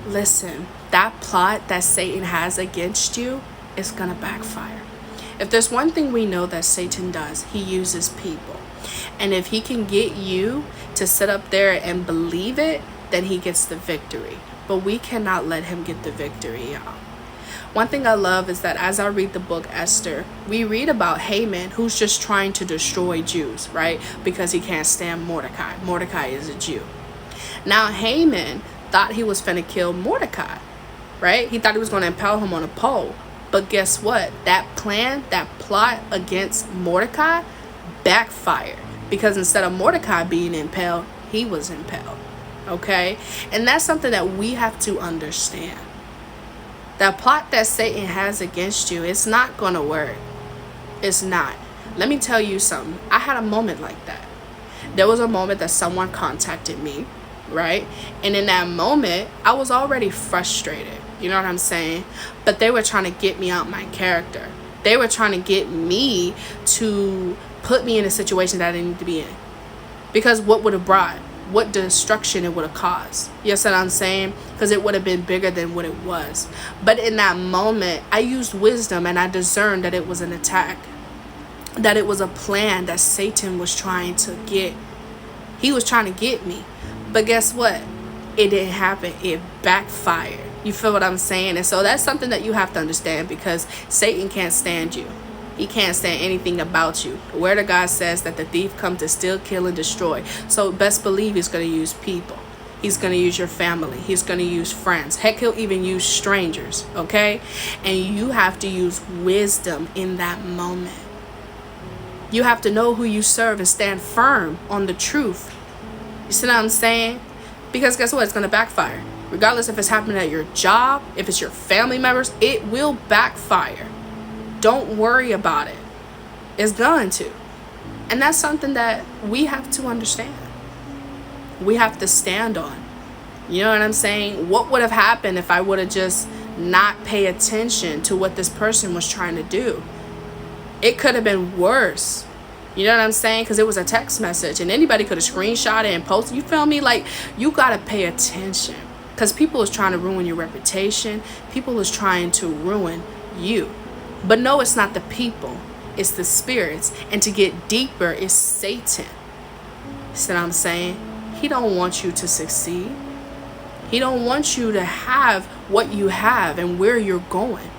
Listen, that plot that Satan has against you is going to backfire. If there's one thing we know that Satan does, he uses people. And if he can get you to sit up there and believe it, then he gets the victory. But we cannot let him get the victory, y'all. One thing I love is that as I read the book Esther, we read about Haman, who's just trying to destroy Jews, right? Because he can't stand Mordecai. Mordecai is a Jew. Now Haman thought he was finna kill Mordecai, right? He thought he was going to impale him on a pole. But guess what? That plan, that plot against Mordecai backfired. Because instead of Mordecai being impaled, he was impaled. Okay? And that's something that we have to understand. That plot that Satan has against you, it's not going to work. It's not. Let me tell you something. I had a moment like that. There was a moment that someone contacted me, right? And in that moment, I was already frustrated. You know what I'm saying? But they were trying to get me out my character. They were trying to get me to put me in a situation that I didn't need to be in. Because what would have brought? What destruction it would have caused. You know what I'm saying? Because it would have been bigger than what it was. But in that moment, I used wisdom and I discerned that it was an attack. That it was a plan that Satan was trying to get. He was trying to get me. But guess what? It didn't happen. It backfired. You feel what I'm saying? And so that's something that you have to understand, because Satan can't stand you. He can't stand anything about you. The word of God says that the thief comes to steal, kill, and destroy. So best believe he's going to use people. He's going to use your family. He's going to use friends. Heck, he'll even use strangers. Okay? And you have to use wisdom in that moment. You have to know who you serve and stand firm on the truth. You see what I'm saying? Because guess what? It's going to backfire. Regardless if it's happening at your job, if it's your family members, it will backfire. Don't worry about it. It's going to. And that's something that we have to understand. We have to stand on. You know what I'm saying? What would have happened if I would have just not pay attention to what this person was trying to do? It could have been worse. You know what I'm saying? Because it was a text message and anybody could have screenshot it and posted. You feel me? Like, you got to pay attention. Because people is trying to ruin your reputation. People is trying to ruin you. But no, it's not the people. It's the spirits. And to get deeper, it's Satan. You see what I'm saying? He don't want you to succeed. He don't want you to have what you have and where you're going.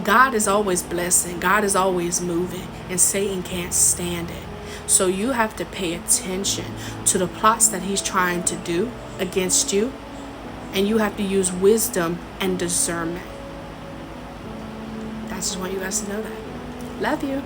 God is always blessing. God is always moving. And Satan can't stand it. So you have to pay attention to the plots that he's trying to do against you. And you have to use wisdom and discernment. I just want you guys to know that. Love you.